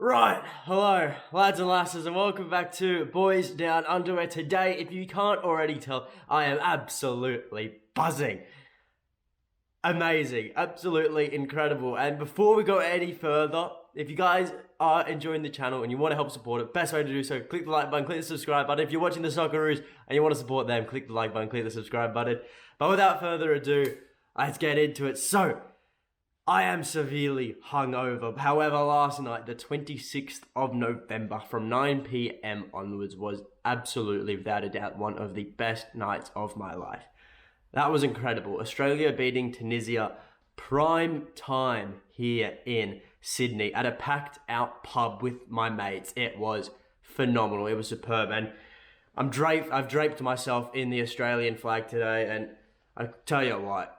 Right, hello, lads and lasses, and welcome back to Boys Down Under, where today, if you can't already tell, I am absolutely buzzing. Amazing, absolutely incredible. And before we go any further, if you guys are enjoying the channel and you want to help support it, best way to do so, click the like button, click the subscribe button. If you're watching the Socceroos and you want to support them, click the like button, click the subscribe button. But without further ado, let's get into it. So, I am severely hungover. However, last night, the 26th of November, from 9 p.m. onwards, was absolutely, without a doubt, one of the best nights of my life. That was incredible. Australia beating Tunisia, prime time here in Sydney, at a packed out pub with my mates. It was phenomenal. It was superb. And I've draped myself in the Australian flag today, and I tell you what,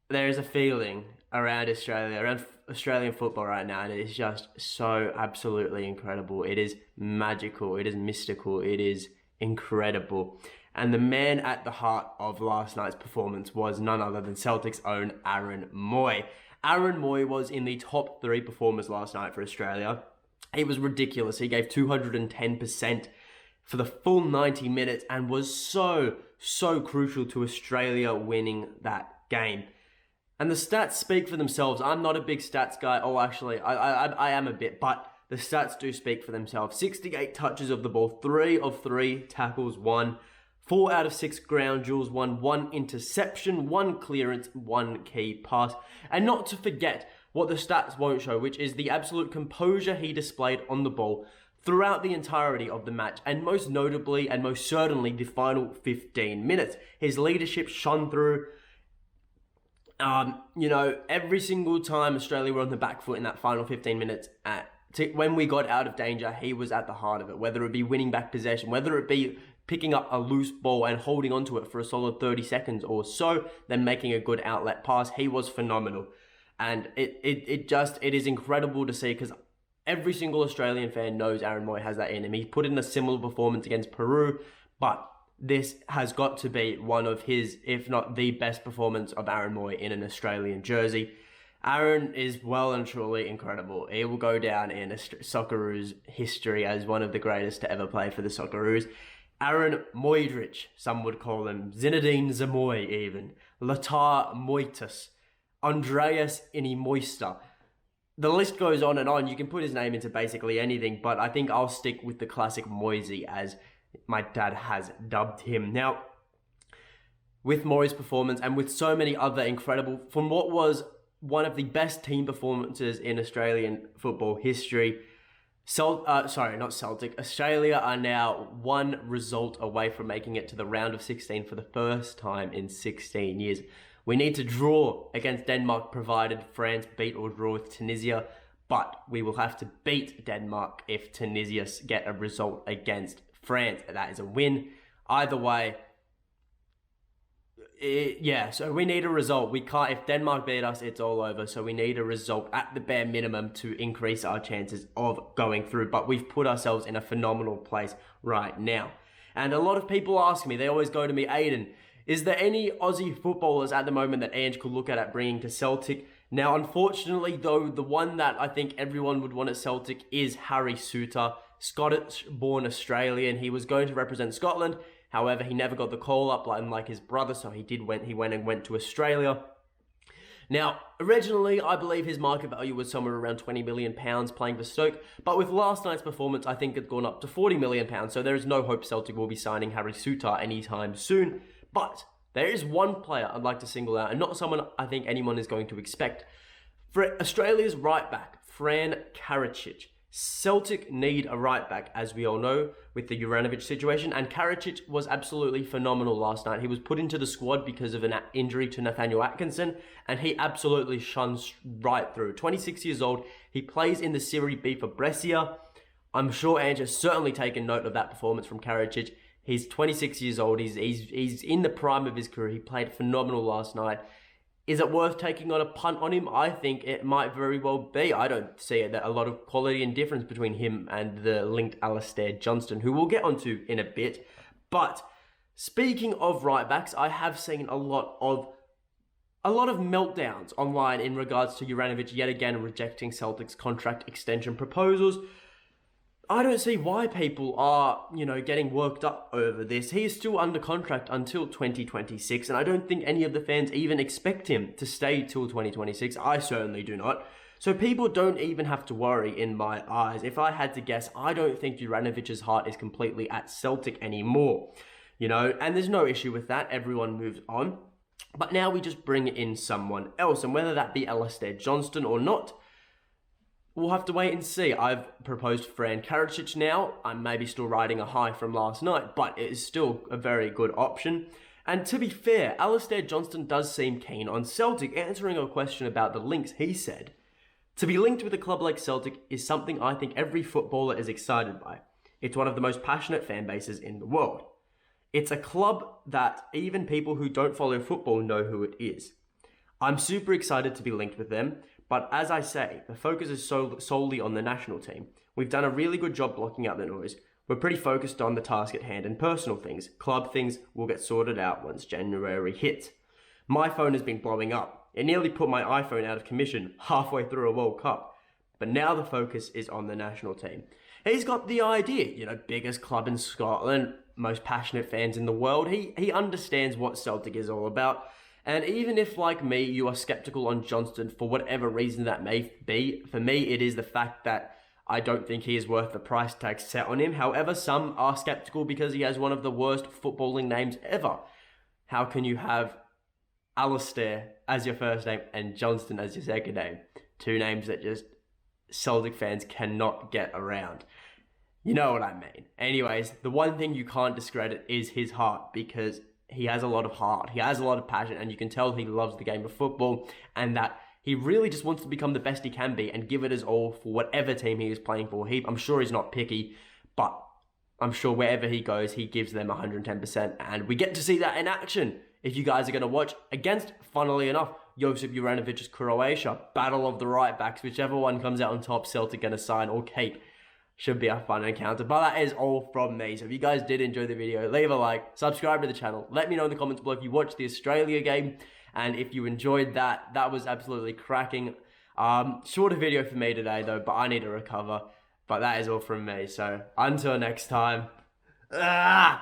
there is a feeling around Australian football right now, and it is just so absolutely incredible. It is magical, it is mystical, it is incredible. And the man at the heart of last night's performance was none other than Celtic's own Aaron Mooy. Aaron Mooy was in the top 3 performers last night for Australia. It was ridiculous. He gave 210% for the full 90 minutes and was so crucial to Australia winning that game. And the stats speak for themselves. I'm not a big stats guy. Oh, actually, I am a bit, but the stats do speak for themselves. 68 touches of the ball, 3 of 3 tackles won, 4 out of 6 ground duels won, 1 interception, 1 clearance, 1 key pass. And not to forget what the stats won't show, which is the absolute composure he displayed on the ball throughout the entirety of the match, and most notably and most certainly the final 15 minutes. His leadership shone through. Every single time Australia were on the back foot in that final 15 minutes, when we got out of danger, he was at the heart of it. Whether it be winning back possession, whether it be picking up a loose ball and holding onto it for a solid 30 seconds or so, then making a good outlet pass, he was phenomenal. And it is incredible to see, because every single Australian fan knows Aaron Mooy has that in him. He put in a similar performance against Peru, but this has got to be one of his, if not the best performance of Aaron Mooy in an Australian jersey. Aaron is well and truly incredible. He will go down in Socceroos history as one of the greatest to ever play for the Socceroos. Aaron Mooydrich, some would call him. Zinedine Zamoy even. Latar Moitas. Andreas Inimoista. The list goes on and on. You can put his name into basically anything, but I think I'll stick with the classic Moisey, as my dad has dubbed him. Now, with Mooy's performance and with so many other incredible, from what was one of the best team performances in Australian football history, Australia are now 1 result away from making it to the round of 16 for the first time in 16 years. We need to draw against Denmark, provided France beat or draw with Tunisia, but we will have to beat Denmark if Tunisia get a result against France. That is a win. Either way, so we need a result. We can't, if Denmark beat us, it's all over. So we need a result at the bare minimum to increase our chances of going through. But we've put ourselves in a phenomenal place right now. And a lot of people ask me, they always go to me, Aiden, is there any Aussie footballers at the moment that Ange could look at bringing to Celtic? Now, unfortunately, though, the one that I think everyone would want at Celtic is Harry Souttar, Scottish-born Australian. He was going to represent Scotland. However, he never got the call up, unlike his brother, so he went to Australia. Now, originally, I believe his market value was somewhere around £20 million playing for Stoke, but with last night's performance, I think it's gone up to £40 million, so there is no hope Celtic will be signing Harry Souttar anytime soon. But there is one player I'd like to single out, and not someone I think anyone is going to expect. For Australia's right back, Fran Karacic. Celtic need a right back, as we all know, with the Juranovic situation, and Karacic was absolutely phenomenal last night. He was put into the squad because of an injury to Nathaniel Atkinson, and he absolutely shone right through. 26 years old, he plays in the Serie B for Brescia. I'm sure Ange has certainly taken note of that performance from Karacic. He's 26 years old, he's in the prime of his career. He played phenomenal last night. Is it worth taking on a punt on him? I think it might very well be. I don't see a lot of quality and difference between him and the linked Alistair Johnston, who we'll get onto in a bit. But speaking of right backs, I have seen a lot a lot of meltdowns online in regards to Juranovic yet again rejecting Celtic's contract extension proposals. I don't see why people are, getting worked up over this. He is still under contract until 2026, and I don't think any of the fans even expect him to stay till 2026. I certainly do not. So people don't even have to worry in my eyes. If I had to guess, I don't think Juranovic's heart is completely at Celtic anymore. And there's no issue with that. Everyone moves on. But now we just bring in someone else, and whether that be Alistair Johnston or not, we'll have to wait and see. I've proposed Fran Karacic now. I'm maybe still riding a high from last night, but it is still a very good option. And to be fair, Alistair Johnston does seem keen on Celtic. Answering a question about the links, he said, "To be linked with a club like Celtic is something I think every footballer is excited by. It's one of the most passionate fan bases in the world. It's a club that even people who don't follow football know who it is. I'm super excited to be linked with them, but as I say, the focus is solely on the national team. We've done a really good job blocking out the noise. We're pretty focused on the task at hand and personal things. Club things will get sorted out once January hits. My phone has been blowing up. It nearly put my iPhone out of commission halfway through a World Cup. But now the focus is on the national team." He's got the idea, biggest club in Scotland, most passionate fans in the world. He understands what Celtic is all about. And even if, like me, you are skeptical on Johnston for whatever reason that may be, for me, it is the fact that I don't think he is worth the price tag set on him. However, some are skeptical because he has one of the worst footballing names ever. How can you have Alistair as your first name and Johnston as your second name? Two names that just Celtic fans cannot get around. You know what I mean. Anyways, the one thing you can't discredit is his heart, because he has a lot of heart. He has a lot of passion, and you can tell he loves the game of football and that he really just wants to become the best he can be and give it his all for whatever team he is playing for. I'm sure he's not picky, but I'm sure wherever he goes, he gives them 110%, and we get to see that in action. If you guys are going to watch against, funnily enough, Josip Juranovic's Croatia, battle of the right backs, whichever one comes out on top, Celtic going to sign or keep. Should be a fun encounter. But that is all from me. So if you guys did enjoy the video, leave a like, subscribe to the channel. Let me know in the comments below if you watched the Australia game, and if you enjoyed that. That was absolutely cracking. Shorter video for me today though, but I need to recover. But that is all from me. So until next time, hail,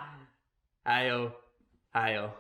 hail.